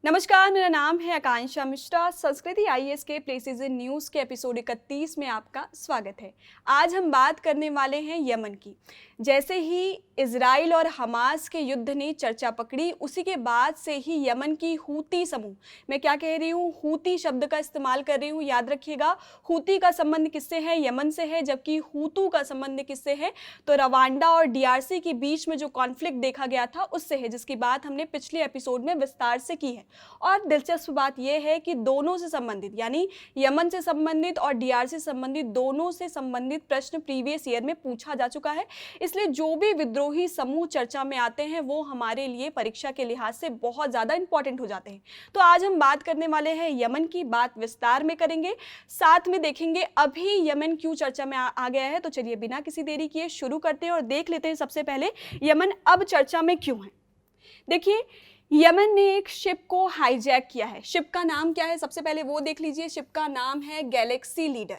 नमस्कार, मेरा नाम है आकांक्षा मिश्रा। संस्कृति आईएएस के प्रेसिजन न्यूज़ के एपिसोड 31 में आपका स्वागत है। आज हम बात करने वाले हैं यमन की। जैसे ही इजराइल और हमास के युद्ध ने चर्चा पकड़ी, उसी के बाद से ही यमन की हूती समूह, मैं क्या कह रही हूँ, हूती शब्द का इस्तेमाल कर रही हूँ, याद रखिएगा। हूती का संबंध किससे है? यमन से है, जबकि हूतू का संबंध किससे है? तो रवांडा और डीआरसी के बीच में जो कॉन्फ्लिक्ट देखा गया था उससे है, जिसकी बात हमने पिछले एपिसोड में विस्तार से की है। और दिलचस्प बात यह है कि दोनों से संबंधित, यानी यमन से संबंधित और डीआरसी से संबंधित, दोनों से संबंधित प्रश्न प्रीवियस ईयर में पूछा जा चुका है। इसलिए जो भी विद्रोही समूह चर्चा में आते हैं वो हमारे लिए परीक्षा के लिहाज से बहुत ज्यादा इंपॉर्टेंट हो जाते हैं। तो आज हम बात करने वाले हैं यमन की, बात विस्तार में करेंगे, साथ में देखेंगे अभी यमन क्यों चर्चा में आ गया है। तो चलिए बिना किसी देरी किए शुरू करते हैं और देख लेते हैं सबसे पहले यमन अब चर्चा में क्यों है। देखिए, यमन ने एक शिप को हाईजैक किया है। शिप का नाम क्या है, सबसे पहले वो देख लीजिए। शिप का नाम है गैलेक्सी लीडर।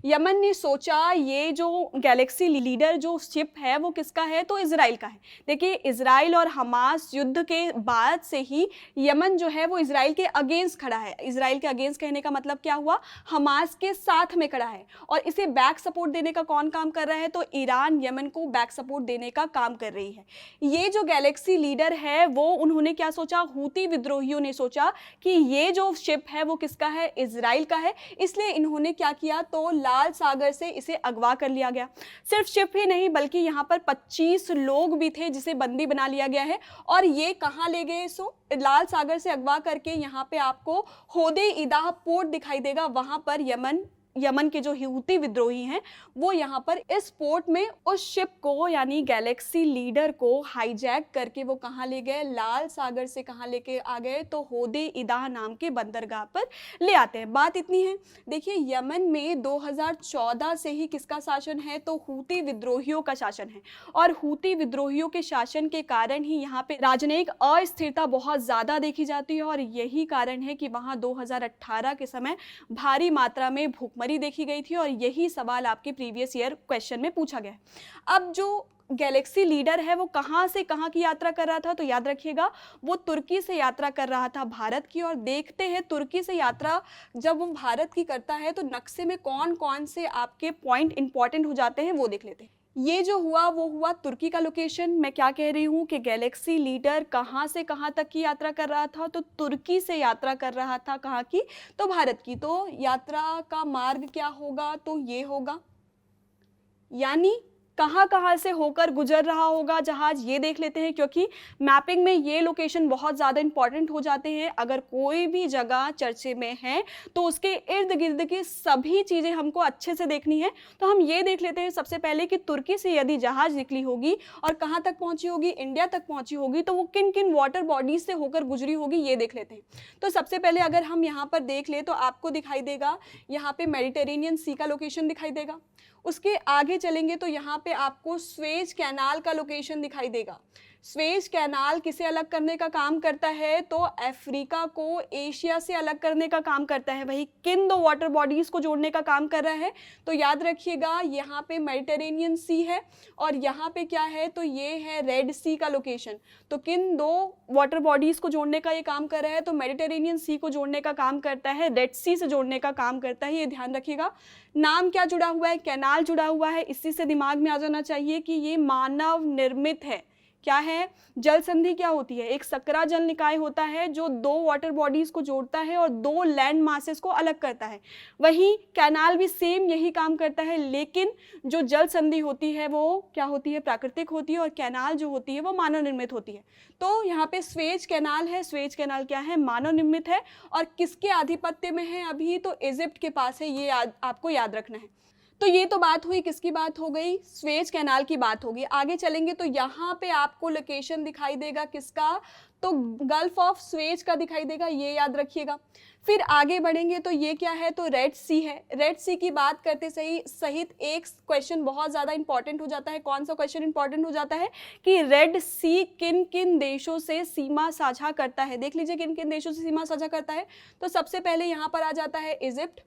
यमन ने सोचा ये जो गैलेक्सी लीडर जो शिप है वो किसका है, तो इजराइल का है। देखिए, इजराइल और हमास युद्ध के बाद से ही यमन जो है वो इजराइल के अगेंस्ट खड़ा है। इजराइल के अगेंस्ट कहने का मतलब क्या हुआ, हमास के साथ में खड़ा है। और इसे बैक सपोर्ट देने का कौन काम कर रहा है, तो ईरान यमन को बैक सपोर्ट देने का काम कर रही है। ये जो गैलेक्सी लीडर है वो उन्होंने क्या सोचा, हूती विद्रोहियों ने सोचा कि ये जो शिप है वो किसका है, इजराइल का है। इसलिए इन्होंने क्या किया, तो लाल सागर से इसे अगवा कर लिया गया। सिर्फ शिप ही नहीं बल्कि यहाँ पर 25 लोग भी थे जिसे बंदी बना लिया गया है। और ये कहाँ ले गए, सो लाल सागर से अगवा करके यहाँ पे आपको होदे इदाह पोर्ट दिखाई देगा। वहां पर यमन के जो हूती विद्रोही हैं वो यहाँ पर इस पोर्ट में उस शिप को, यानी गैलेक्सी लीडर को हाईजैक करके वो कहाँ ले गए, लाल सागर से कहाँ लेके आ गए, तो होदे इदाह नाम के बंदरगाह पर ले आते हैं। बात इतनी है। देखिए, यमन में 2014 से ही किसका शासन है, तो हूती विद्रोहियों का शासन है। और हूती विद्रोहियों के शासन के कारण ही यहाँ पे राजनयिक अस्थिरता बहुत ज्यादा देखी जाती है। और यही कारण है कि वहां 2018 के समय भारी मात्रा में भूखमरी देखी गई थी। और यही सवाल आपके प्रीवियस ईयर क्वेश्चन में पूछा गया है। अब जो गैलेक्सी लीडर है वो कहाँ से कहाँ की यात्रा कर रहा था, तो याद रखिएगा वो तुर्की से यात्रा कर रहा था भारत की। और देखते हैं तुर्की से यात्रा जब वो भारत की करता है तो नक्शे में कौन कौन से आपके पॉइंट इंपॉर्टेंट हो जाते हैं वो देख लेते हैं। ये जो हुआ वो हुआ तुर्की का लोकेशन। मैं क्या कह रही हूँ कि गैलेक्सी लीडर कहाँ से कहाँ तक की यात्रा कर रहा था, तो तुर्की से यात्रा कर रहा था। कहाँ की, तो भारत की। तो यात्रा का मार्ग क्या होगा, तो ये होगा, यानी कहाँ कहाँ से होकर गुजर रहा होगा जहाज, ये देख लेते हैं। क्योंकि मैपिंग में ये लोकेशन बहुत ज़्यादा इंपॉर्टेंट हो जाते हैं। अगर कोई भी जगह चर्चे में है तो उसके इर्द गिर्द की सभी चीज़ें हमको अच्छे से देखनी है। तो हम ये देख लेते हैं सबसे पहले कि तुर्की से यदि जहाज निकली होगी और कहाँ तक पहुँची होगी, इंडिया तक पहुँची होगी, तो वो किन किन वाटर बॉडीज से होकर गुजरी होगी, ये देख लेते हैं। तो सबसे पहले अगर हम यहाँ पर देख ले तो आपको दिखाई देगा यहाँ पे मेडिटेरेनियन सी का लोकेशन दिखाई देगा। उसके आगे चलेंगे तो यहाँ पे आपको स्वेज कैनाल का लोकेशन दिखाई देगा। स्वेज कैनाल किसे अलग करने का काम करता है, तो अफ्रीका को एशिया से अलग करने का काम करता है। वही किन दो वाटर बॉडीज को जोड़ने का काम कर रहा है, तो याद रखिएगा यहाँ पे मेडिटेरेनियन सी है और यहाँ पे क्या है, तो ये है रेड सी का लोकेशन। तो किन दो वाटर बॉडीज को जोड़ने का ये काम कर रहा है, तो मेडिटेरेनियन सी को जोड़ने का काम करता है, रेड सी से जोड़ने का काम करता है। ये ध्यान रखिएगा। नाम क्या जुड़ा हुआ है, कैनाल जुड़ा हुआ है। इसी से दिमाग में आ जाना चाहिए कि ये मानव निर्मित है। क्या है, जल संधि क्या होती है, एक सकरा जल निकाय होता है जो दो वाटर बॉडीज को जोड़ता है और दो लैंड मासेस को अलग करता है। वही कैनाल भी सेम यही काम करता है, लेकिन जो जल संधि होती है वो क्या होती है, प्राकृतिक होती है, और कैनाल जो होती है वो मानव निर्मित होती है। तो यहाँ पे स्वेज कैनाल है। स्वेज कैनाल क्या है, मानव निर्मित है। और किसके आधिपत्य में है अभी, तो इजिप्ट के पास है। ये आपको याद रखना है। तो ये तो बात हुई, किसकी बात हो गई, स्वेज कैनाल की बात होगी। आगे चलेंगे तो यहाँ पे आपको लोकेशन दिखाई देगा किसका, तो गल्फ ऑफ स्वेज का दिखाई देगा, ये याद रखिएगा। फिर आगे बढ़ेंगे तो ये क्या है, तो रेड सी है। रेड सी की बात करते सहित एक क्वेश्चन बहुत ज़्यादा इंपॉर्टेंट हो जाता है। कौन सा क्वेश्चन इंपॉर्टेंट हो जाता है कि रेड सी किन किन देशों से सीमा साझा करता है। देख लीजिए किन किन देशों से सीमा साझा करता है। तो सबसे पहले यहाँ पर आ जाता है इजिप्ट,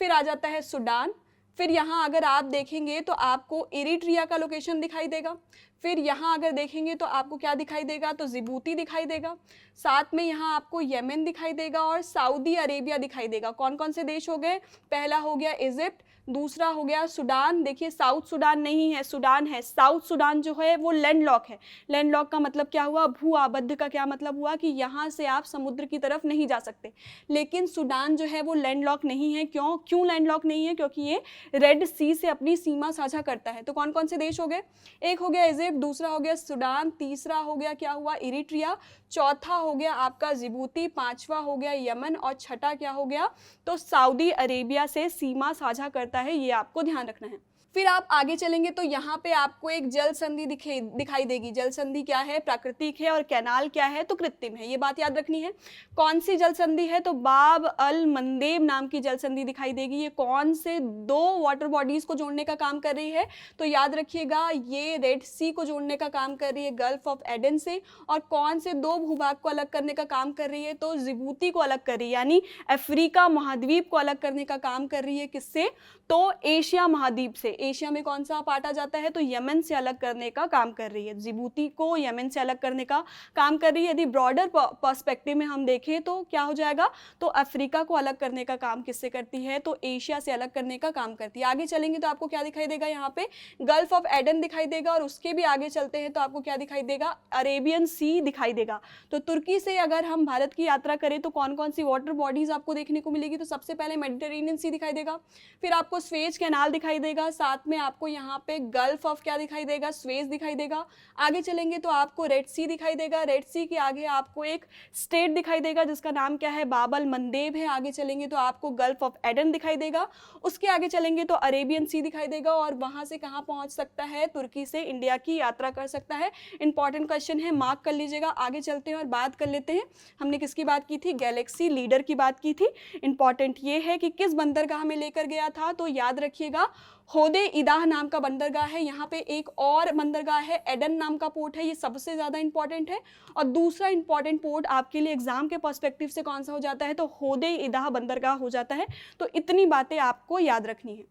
फिर आ जाता है सूडान, फिर यहाँ अगर आप देखेंगे तो आपको इरिट्रिया का लोकेशन दिखाई देगा। फिर यहाँ अगर देखेंगे तो आपको क्या दिखाई देगा, तो जिबूती दिखाई देगा। साथ में यहाँ आपको यमन दिखाई देगा और सऊदी अरेबिया दिखाई देगा। कौन कौन से देश हो गए, पहला हो गया इजिप्ट, दूसरा हो गया सूडान। देखिए साउथ सूडान नहीं है, सूडान है। साउथ सूडान जो है वो लैंडलॉक है। लैंडलॉक का मतलब क्या हुआ, भू आबद्ध का क्या मतलब हुआ कि यहाँ से आप समुद्र की तरफ नहीं जा सकते। लेकिन सूडान जो है वो लैंडलॉक नहीं है। क्यों लैंडलॉक नहीं है, क्योंकि ये रेड सी से अपनी सीमा साझा करता है। तो कौन कौन से देश हो गए, एक हो गया इजिप्ट, दूसरा हो गया सूडान, तीसरा हो गया क्या हुआ, इरिट्रिया, चौथा हो गया आपका जिबूती, पांचवा हो गया यमन और छठा क्या हो गया, तो सऊदी अरेबिया से सीमा साझा करता है। ये आपको ध्यान रखना है। फिर आप आगे चलेंगे तो यहाँ पे आपको एक जल संधि दिखाई देगी। जल संधि क्या है, प्राकृतिक है, और कैनाल क्या है, तो कृत्रिम है। ये बात याद रखनी है। कौन सी जल संधि है, तो बाब अल मंदेब नाम की जल संधि दिखाई देगी। ये कौन से दो वाटर बॉडीज को जोड़ने का काम कर रही है, तो याद रखिएगा ये रेड सी को जोड़ने का काम कर रही है गल्फ ऑफ एडन से। और कौन से दो भूभाग को अलग करने का काम कर रही है, तो जिबूती को अलग कर रही है, यानी अफ्रीका महाद्वीप को अलग करने का काम कर रही है। किससे, तो एशिया महाद्वीप से। एशिया में कौन सा पार्ट आ जाता है, तो यमन से अलग करने का काम कर रही है। जिबूती को यमन से अलग करने का काम कर रही है। यदि ब्रॉडर पर्सपेक्टिव में हम देखें तो क्या हो जाएगा, तो अफ्रीका को अलग करने का काम किससे करती है, तो एशिया से अलग करने का काम करती है। आगे चलेंगे तो आपको क्या दिखाई देगा, यहाँ पे गल्फ ऑफ एडन दिखाई देगा। और उसके भी आगे चलते हैं तो आपको क्या दिखाई देगा, अरेबियन सी दिखाई देगा। तो तुर्की से अगर हम भारत की यात्रा करें तो कौन कौन सी वाटर बॉडीज आपको देखने को मिलेगी, तो सबसे पहले मेडिटेरेनियन सी दिखाई देगा, फिर आपको स्वेज कैनाल दिखाई देगा, साथ में आपको यहाँ पे गल्फ ऑफ क्या दिखाई देगा, स्वेज दिखाई देगा। आगे चलेंगे तो आपको रेड सी दिखाई देगा। रेड सी के आगे आपको एक स्टेट दिखाई देगा जिसका नाम क्या है, बाब अल मंदेब है। आगे चलेंगे तो आपको गल्फ ऑफ एडन दिखाई देगा। उसके आगे चलेंगे तो अरेबियन सी दिखाई देगा। और वहां से कहाँ पहुंच सकता है, तुर्की से इंडिया की यात्रा कर सकता है। इंपॉर्टेंट क्वेश्चन है, मार्क कर लीजिएगा। आगे चलते हैं और बात कर लेते हैं, हमने किसकी बात की थी, गैलेक्सी लीडर की बात की थी। इंपॉर्टेंट ये है कि किस बंदरगाह में लेकर गया था, तो याद रखिएगा होदे इदाह नाम का बंदरगाह है। यहाँ पे एक और बंदरगाह है, एडन नाम का पोर्ट है, ये सबसे ज्यादा इंपॉर्टेंट है। और दूसरा इंपॉर्टेंट पोर्ट आपके लिए एग्जाम के पर्सपेक्टिव से कौन सा हो जाता है, तो होदे इदाह बंदरगाह हो जाता है। तो इतनी बातें आपको याद रखनी है।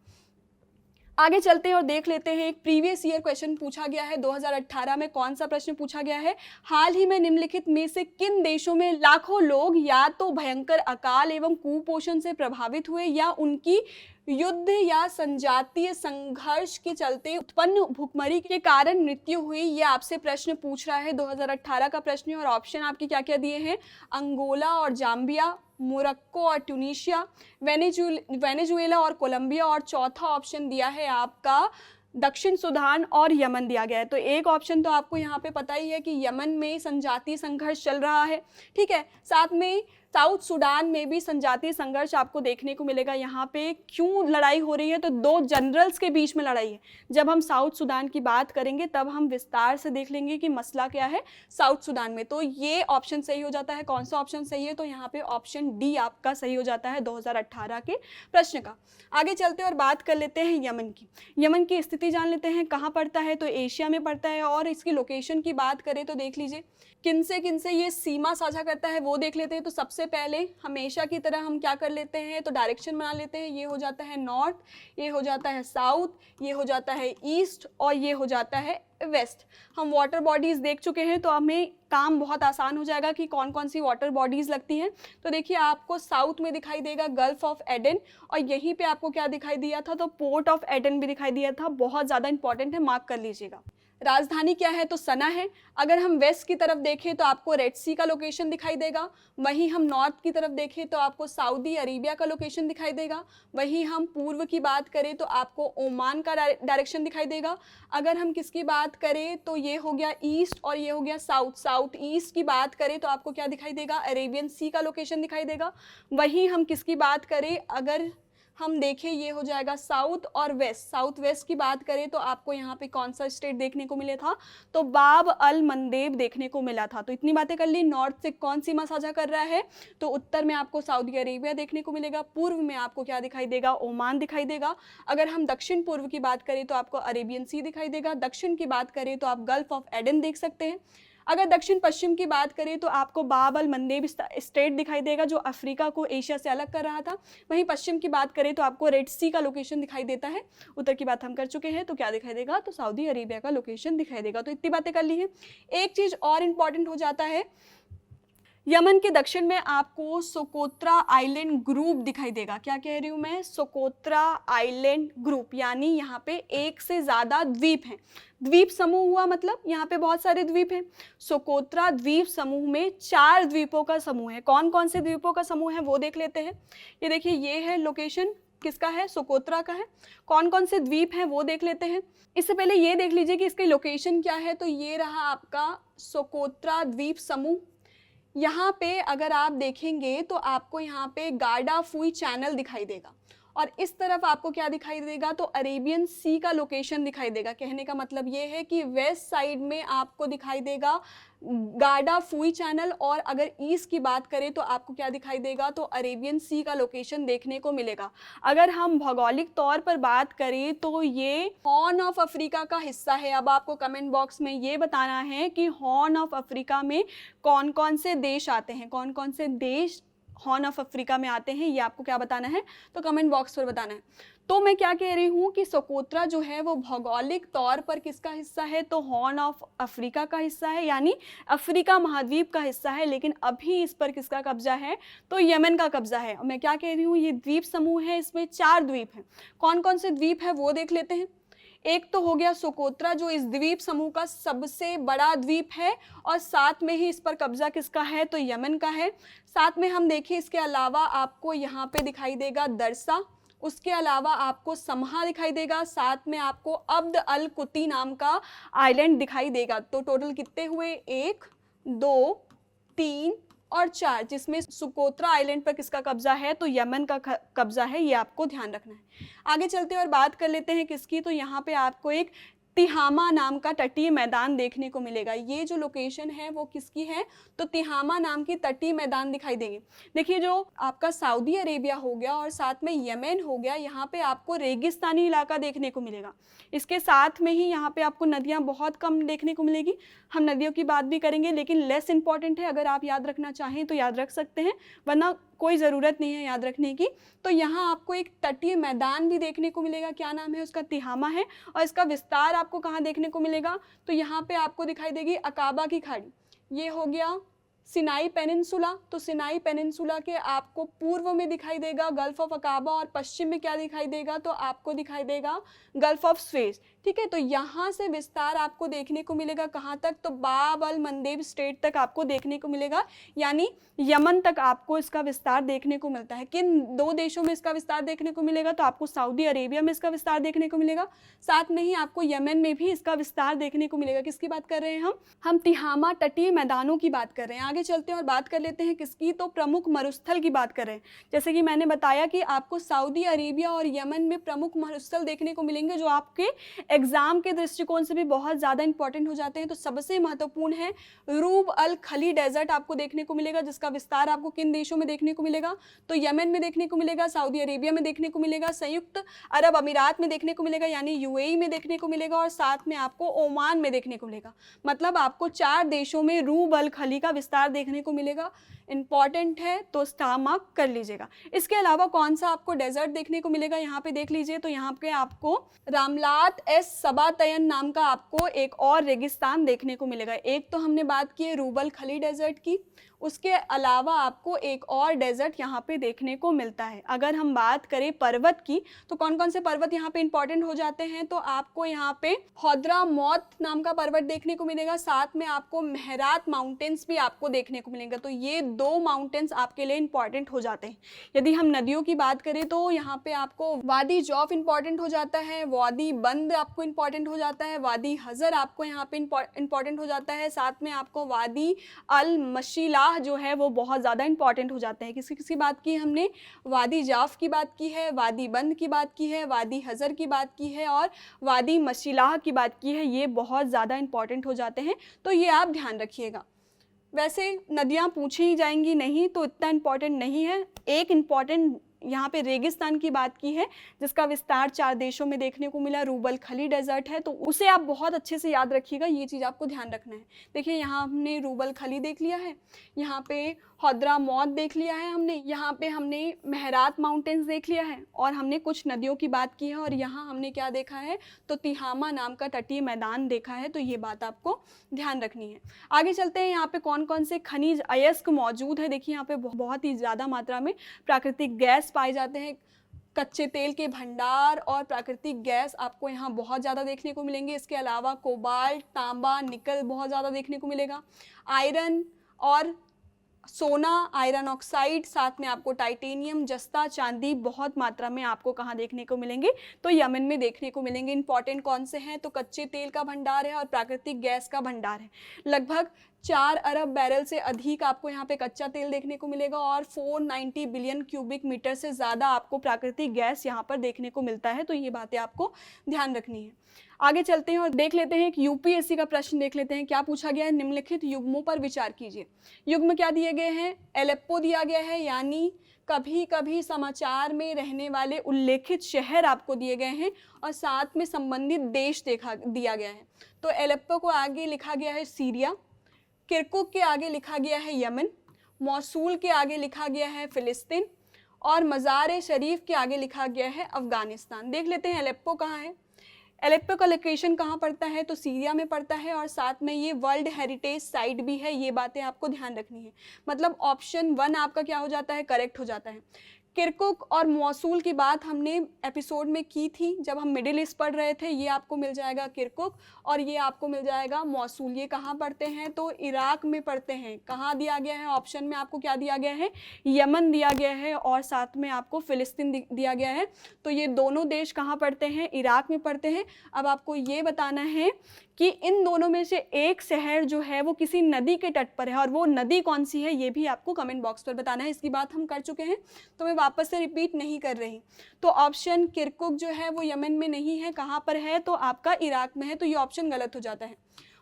आगे चलते हैं और देख लेते हैं, एक प्रीवियस ईयर क्वेश्चन पूछा गया है 2018 में। कौन सा प्रश्न पूछा गया है, हाल ही में निम्नलिखित में से किन देशों में लाखों लोग या तो भयंकर अकाल एवं कुपोषण से प्रभावित हुए या उनकी युद्ध या संजातीय संघर्ष के चलते उत्पन्न भुखमरी के कारण मृत्यु हुई। ये आपसे प्रश्न पूछ रहा है, 2018 का प्रश्न है। और ऑप्शन आपके क्या क्या दिए हैं, अंगोला और जाम्बिया, मोरक्को और ट्यूनीशिया, वेनेजुएला और कोलंबिया, और चौथा ऑप्शन दिया है आपका दक्षिण सूडान और यमन दिया गया है। तो एक ऑप्शन तो आपको यहाँ पे पता ही है कि यमन में संजातीय संघर्ष चल रहा है, ठीक है। साथ में साउथ सूडान में भी संजातीय संघर्ष आपको देखने को मिलेगा। यहाँ पे क्यों लड़ाई हो रही है, तो दो जनरल्स के बीच में लड़ाई है। जब हम साउथ सूडान की बात करेंगे तब हम विस्तार से देख लेंगे कि मसला क्या है साउथ सूडान में। तो ये ऑप्शन सही हो जाता है। कौन सा ऑप्शन सही है, तो यहाँ पे ऑप्शन डी आपका सही हो जाता है 2018 के प्रश्न का। आगे चलते और बात कर लेते हैं यमन की। यमन की स्थिति जान लेते हैं, कहाँ पड़ता है, तो एशिया में पड़ता है। और इसकी लोकेशन की बात करें तो देख लीजिए किन से ये सीमा साझा करता है वो देख लेते हैं। तो सबसे पहले हमेशा की तरह हम क्या कर लेते हैं, तो डायरेक्शन बना लेते हैं। ये हो जाता है नॉर्थ, ये हो जाता है साउथ, ये हो जाता है ईस्ट और ये हो जाता है वेस्ट। हम वाटर बॉडीज देख चुके हैं तो हमें काम बहुत आसान हो जाएगा कि कौन कौन सी वाटर बॉडीज लगती हैं। तो देखिए आपको साउथ में दिखाई देगा गल्फ ऑफ एडन, और यहीं पे आपको क्या दिखाई दिया था, तो पोर्ट ऑफ एडन भी दिखाई दिया था। बहुत ज़्यादा इंपॉर्टेंट है, मार्क कर लीजिएगा। राजधानी क्या है, तो सना है। अगर हम वेस्ट की तरफ देखें तो आपको रेड सी का लोकेशन दिखाई देगा। वहीं हम नॉर्थ की तरफ देखें तो आपको सऊदी अरेबिया का लोकेशन दिखाई देगा। वहीं हम पूर्व की बात करें तो आपको ओमान का डायरेक्शन दिखाई देगा। अगर हम किसकी बात करें तो ये हो गया ईस्ट और ये हो गया साउथ। साउथ ईस्ट की बात करें तो आपको क्या दिखाई देगा, अरेबियन सी का लोकेशन दिखाई देगा। वहीं हम किसकी बात करें, अगर हम देखें ये हो जाएगा साउथ और वेस्ट। साउथ वेस्ट की बात करें तो आपको यहाँ पे कौन सा स्टेट देखने को मिला था, तो बाब अल मंदेब देखने को मिला था। तो इतनी बातें कर ली। नॉर्थ से कौन सीमा साझा कर रहा है, तो उत्तर में आपको सऊदी अरेबिया देखने को मिलेगा। पूर्व में आपको क्या दिखाई देगा, ओमान दिखाई देगा। अगर हम दक्षिण पूर्व की बात करें तो आपको अरेबियन सी दिखाई देगा। दक्षिण की बात करें तो आप गल्फ ऑफ एडन देख सकते हैं। अगर दक्षिण पश्चिम की बात करें तो आपको बाब अल मंदेब स्ट्रेट दिखाई देगा जो अफ्रीका को एशिया से अलग कर रहा था। वहीं पश्चिम की बात करें तो आपको रेड सी का लोकेशन दिखाई देता है। उत्तर की बात हम कर चुके हैं, तो क्या दिखाई देगा, तो सऊदी अरेबिया का लोकेशन दिखाई देगा। तो इतनी बातें कर ली हैं। एक चीज और इंपॉर्टेंट हो जाता है, यमन के दक्षिण में आपको सोकोत्रा आइलैंड ग्रुप दिखाई देगा। क्या कह रही हूं मैं, सोकोत्रा आइलैंड ग्रुप, यानी यहाँ पे एक से ज्यादा द्वीप हैं। द्वीप समूह हुआ मतलब यहाँ पे बहुत सारे द्वीप हैं। सोकोत्रा द्वीप समूह में 4 द्वीपों का समूह है। कौन कौन से द्वीपों का समूह है वो देख लेते हैं। ये देखिए, ये है लोकेशन, किसका है, सोकोत्रा का है। कौन कौन से द्वीप हैं वो देख लेते हैं। इससे पहले ये देख लीजिए कि इसकी लोकेशन क्या है। तो ये रहा आपका सोकोत्रा द्वीप समूह। यहाँ पे अगर आप देखेंगे तो आपको यहाँ पे गार्डाफुई चैनल दिखाई देगा, और इस तरफ आपको क्या दिखाई देगा, तो अरेबियन सी का लोकेशन दिखाई देगा। कहने का मतलब ये है कि वेस्ट साइड में आपको दिखाई देगा गार्डाफुई चैनल, और अगर ईस्ट की बात करें तो आपको क्या दिखाई देगा, तो अरेबियन सी का लोकेशन देखने को मिलेगा। अगर हम भौगोलिक तौर पर बात करें तो ये हॉर्न ऑफ अफ्रीका का हिस्सा है। अब आपको कमेंट बॉक्स में ये बताना है कि हॉर्न ऑफ अफ्रीका में कौन कौन से देश आते हैं, कौन कौन से देश हॉर्न ऑफ अफ्रीका में आते हैं, ये आपको क्या बताना है, तो कमेंट बॉक्स पर बताना है। तो मैं क्या कह रही हूँ कि सोकोत्रा जो है वो भौगोलिक तौर पर किसका हिस्सा है, तो हॉर्न ऑफ अफ्रीका का हिस्सा है, यानी अफ्रीका महाद्वीप का हिस्सा है। लेकिन अभी इस पर किसका कब्जा है, तो यमन का कब्जा है। और मैं क्या कह रही हूँ, ये द्वीप समूह है, इसमें 4 द्वीप हैं। कौन कौन से द्वीप है वो देख लेते हैं। एक तो हो गया सोकोत्रा, जो इस द्वीप समूह का सबसे बड़ा द्वीप है, और साथ में ही इस पर कब्जा किसका है, तो यमन का है। साथ में हम देखें, इसके अलावा आपको यहाँ पे दिखाई देगा दरसा, उसके अलावा आपको समहा दिखाई देगा, साथ में आपको अब्द अल कुती नाम का आइलैंड दिखाई देगा। तो टोटल कितने हुए, 1 2 3 और 4, जिसमें सुकोत्रा आइलैंड पर किसका कब्जा है, तो यमन का कब्जा है। ये आपको ध्यान रखना है। आगे चलते और बात कर लेते हैं किसकी, तो यहाँ पे आपको एक तिहामा नाम का तटीय मैदान देखने को मिलेगा। ये जो लोकेशन है वो किसकी है, तो तिहामा नाम की तटीय मैदान दिखाई देंगे। देखिए, जो आपका सऊदी अरेबिया हो गया और साथ में यमन हो गया, यहाँ पे आपको रेगिस्तानी इलाका देखने को मिलेगा। इसके साथ में ही यहाँ पे आपको नदियाँ बहुत कम देखने को मिलेगी। हम नदियों की बात भी करेंगे, लेकिन लेस इंपॉर्टेंट है। अगर आप याद रखना चाहें तो याद रख सकते हैं, वरना कोई ज़रूरत नहीं है याद रखने की। तो यहाँ आपको एक तटीय मैदान भी देखने को मिलेगा, क्या नाम है उसका, तिहामा है। और इसका विस्तार आपको कहाँ देखने को मिलेगा, तो यहाँ पे आपको दिखाई देगी अकाबा की खाड़ी। ये हो गया सिनाई पेनिनसुला। तो सिनाई पेनिनसुला के आपको पूर्व में दिखाई देगा गल्फ ऑफ अकाबा, और पश्चिम में क्या दिखाई देगा, तो आपको दिखाई देगा गल्फ ऑफ सुएज। ठीक है, तो यहाँ से विस्तार आपको देखने को मिलेगा कहाँ तक, तो बाब अल मंदेब स्ट्रेट तक आपको देखने को मिलेगा, यानी यमन तक आपको इसका विस्तार देखने को मिलता है। किन 2 देशों में इसका विस्तार देखने को मिलेगा, तो आपको सऊदी अरेबिया में इसका विस्तार देखने को मिलेगा, साथ में ही आपको यमन में भी इसका विस्तार देखने को मिलेगा। किसकी बात कर रहे हैं हम तिहामा तटीय मैदानों की बात कर रहे हैं। आगे चलते हैं और बात कर लेते हैं किसकी, तो प्रमुख मरुस्थल की बात कर रहे हैं। जैसे कि मैंने बताया कि आपको सऊदी अरेबिया और यमन में प्रमुख मरुस्थल देखने को मिलेंगे, जो आपके एग्जाम के दृष्टिकोण से भी बहुत ज़्यादा इंपॉर्टेंट हो जाते हैं। तो सबसे महत्वपूर्ण है रूब अल खली डेजर्ट आपको देखने को मिलेगा, जिसका विस्तार आपको किन देशों में देखने को मिलेगा, तो यमन में देखने को मिलेगा, सऊदी अरेबिया में देखने को मिलेगा, संयुक्त अरब अमीरात में देखने को मिलेगा यानी यूएई में देखने को मिलेगा, और साथ में आपको ओमान में देखने को मिलेगा। मतलब आपको 4 देशों में रूब अल खली का विस्तार देखने को मिलेगा। इंपॉर्टेंट है तो स्टार मार्क कर लीजिएगा। इसके अलावा कौन सा आपको डेजर्ट देखने को मिलेगा, यहाँ पे देख लीजिए, तो यहाँ पे आपको रामलात एस सबातयन नाम का आपको एक और रेगिस्तान देखने को मिलेगा। एक तो हमने बात की है रूबल खली डेजर्ट की, उसके अलावा आपको एक और डेजर्ट यहाँ पे देखने को मिलता है। अगर हम बात करें पर्वत की, तो कौन कौन से पर्वत यहाँ पे इंपॉर्टेंट हो जाते हैं, तो आपको यहाँ पे हौद्रा मौत नाम का पर्वत देखने को मिलेगा, साथ में आपको मेहरात माउंटेन्स भी आपको देखने को मिलेगा। तो ये 2 माउंटेन्स आपके लिए इंपॉर्टेंट हो जाते हैं। यदि हम नदियों की बात करें तो यहाँ पे आपको वादी जौफ इंपॉर्टेंट हो जाता है, वादी बंद आपको इंपॉर्टेंट हो जाता है, वादी हजर आपको यहाँ पे इंपॉर्टेंट हो जाता है, साथ में आपको वादी अल मशीला जो है वो बहुत ज़्यादा इंपॉर्टेंट हो जाते हैं। किसी किसी बात की हमने वादी जाफ की बात की है, वादी बंद की बात की है, वादी हज़र की बात की है और वादी मशीलाह की बात की है। ये बहुत ज़्यादा इंपॉर्टेंट हो जाते हैं, तो ये आप ध्यान रखिएगा। वैसे नदियाँ पूछी ही जाएंगी नहीं, तो इतना इंपॉर्टेंट नहीं है। एक इम्पॉर्टेंट यहाँ पे रेगिस्तान की बात की है जिसका विस्तार 4 देशों में देखने को मिला। रूबल खली डेजर्ट है, तो उसे आप बहुत अच्छे से याद रखिएगा, ये चीज़ आपको ध्यान रखना है। देखिए यहाँ हमने रूबल खली देख लिया है, यहाँ पे हद्रामौत देख लिया है हमने, यहाँ पे हमने मेहरात माउंटेन्स देख लिया है और हमने कुछ नदियों की बात की है, और यहाँ हमने क्या देखा है तो तिहामा नाम का तटीय मैदान देखा है। तो ये बात आपको ध्यान रखनी है। आगे चलते हैं, यहाँ पे कौन कौन से खनिज अयस्क मौजूद है। देखिए यहाँ पे बहुत ही ज़्यादा मात्रा में प्राकृतिक गैस पाए जाते हैं, कच्चे तेल के भंडार और प्राकृतिक गैस आपको यहाँ बहुत ज़्यादा देखने को मिलेंगे। इसके अलावा कोबाल्ट, तांबा, निकल बहुत ज़्यादा देखने को मिलेगा। आयरन और सोना, आयरन ऑक्साइड, साथ में आपको टाइटेनियम, जस्ता, चांदी बहुत मात्रा में आपको कहाँ देखने को मिलेंगे तो यमन में देखने को मिलेंगे। इंपॉर्टेंट कौन से हैं तो कच्चे तेल का भंडार है और प्राकृतिक गैस का भंडार है। लगभग 4 अरब बैरल से अधिक आपको यहाँ पे कच्चा तेल देखने को मिलेगा और 490 बिलियन क्यूबिक मीटर से ज़्यादा आपको प्राकृतिक गैस यहाँ पर देखने को मिलता है। तो ये बातें आपको ध्यान रखनी है। आगे चलते हैं और देख लेते हैं एक यूपीएससी का प्रश्न देख लेते हैं। क्या पूछा गया है, निम्नलिखित युग्मों पर विचार कीजिए। युग्म क्या दिए गए हैं, एलेप्पो दिया गया है, यानी कभी कभी समाचार में रहने वाले उल्लेखित शहर आपको दिए गए हैं और साथ में संबंधित देश दिया गया है। तो एलेप्पो को आगे लिखा गया है सीरिया, किरकुक के आगे लिखा गया है यमन, मौसूल के आगे लिखा गया है फिलिस्तीन और मज़ार शरीफ के आगे लिखा गया है अफगानिस्तान। देख लेते हैं एलेप्पो कहाँ है। एलेप्पो का लोकेशन कहाँ पड़ता है तो सीरिया में पड़ता है और साथ में ये वर्ल्ड हेरिटेज साइट भी है। ये बातें आपको ध्यान रखनी है, मतलब ऑप्शन 1 आपका क्या हो जाता है, करेक्ट हो जाता है। किरकुक और मौसूल की बात हमने एपिसोड में की थी जब हम मिडिल ईस्ट पढ़ रहे थे। ये आपको मिल जाएगा किरकुक और ये आपको मिल जाएगा मौसूल। ये कहाँ पढ़ते हैं तो इराक में पढ़ते हैं। कहाँ दिया गया है, ऑप्शन में आपको क्या दिया गया है, यमन दिया गया है और साथ में आपको फिलिस्तीन दिया गया है। तो ये दोनों देश कहाँ पढ़ते हैं, इराक में पढ़ते हैं। अब आपको ये बताना है कि इन दोनों में से एक शहर जो है वो किसी नदी के तट पर है और वो नदी कौन सी है ये भी आपको कमेंट बॉक्स पर बताना है। इसकी बात हम कर चुके हैं तो मैं वापस से रिपीट नहीं कर रही। तो ऑप्शन किरकुक जो है वो यमन में नहीं है, कहाँ पर है तो आपका इराक में है, तो ये ऑप्शन गलत हो जाता है।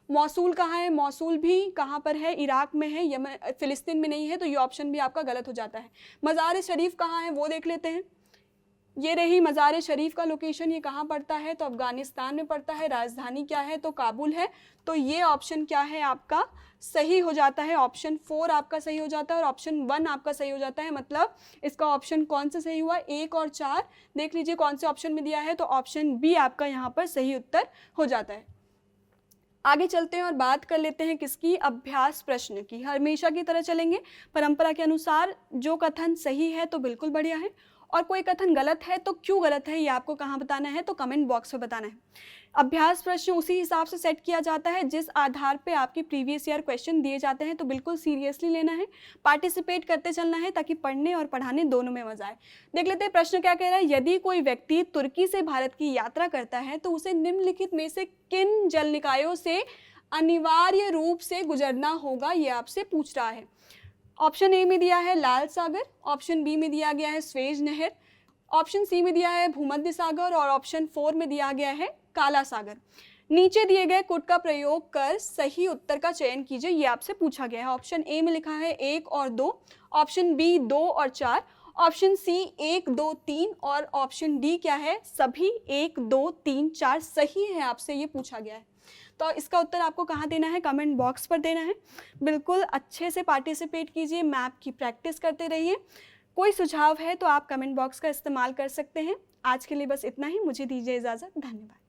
मौसूल कहाँ है, मौसूल भी कहाँ पर है, इराक में है, यमन फिलिस्तीन में नहीं है, तो ये ऑप्शन भी आपका गलत हो जाता है। मज़ार शरीफ कहाँ है वो देख लेते हैं। ये रही मज़ार शरीफ का लोकेशन, ये कहाँ पड़ता है तो अफगानिस्तान में पड़ता है। राजधानी क्या है तो काबुल है। तो ये ऑप्शन क्या है आपका सही हो जाता है, ऑप्शन 4 आपका सही हो जाता है और ऑप्शन 1 आपका सही हो जाता है। मतलब इसका ऑप्शन कौन सा सही हुआ, 1 और 4 देख लीजिए कौन से ऑप्शन में दिया है तो ऑप्शन बी आपका यहाँ पर सही उत्तर हो जाता है। आगे चलते हैं और बात कर लेते हैं किसकी, अभ्यास प्रश्न की। हमेशा की तरह चलेंगे परंपरा के अनुसार। जो कथन सही है तो बिल्कुल बढ़िया है और कोई कथन गलत है तो क्यों गलत है ये आपको कहाँ बताना है तो कमेंट बॉक्स में बताना है। अभ्यास प्रश्न उसी हिसाब से सेट किया जाता है जिस आधार पे आपके प्रीवियस ईयर क्वेश्चन दिए जाते हैं, तो बिल्कुल सीरियसली लेना है, पार्टिसिपेट करते चलना है ताकि पढ़ने और पढ़ाने दोनों में मजा आए। देख लेते हैं प्रश्न क्या कह रहा है। यदि कोई व्यक्ति तुर्की से भारत की यात्रा करता है तो उसे निम्नलिखित में से किन जल निकायों से अनिवार्य रूप से गुजरना होगा, ये आपसे पूछ रहा है। ऑप्शन ए में दिया है लाल सागर, ऑप्शन बी में दिया गया है स्वेज नहर, ऑप्शन सी में दिया है भूमध्य सागर और ऑप्शन 4 में दिया गया है काला सागर। नीचे दिए गए कोड का प्रयोग कर सही उत्तर का चयन कीजिए, ये आपसे पूछा गया है। ऑप्शन ए में लिखा है 1 और 2, ऑप्शन बी 2 और 4, ऑप्शन सी 1 2 3 और ऑप्शन डी क्या है, सभी 1 2 3 4 सही है, आपसे ये पूछा गया है। तो इसका उत्तर आपको कहाँ देना है, कमेंट बॉक्स पर देना है। बिल्कुल अच्छे से पार्टिसिपेट कीजिए, मैप की प्रैक्टिस करते रहिए। कोई सुझाव है तो आप कमेंट बॉक्स का इस्तेमाल कर सकते हैं। आज के लिए बस इतना ही, मुझे दीजिए इजाज़त, धन्यवाद।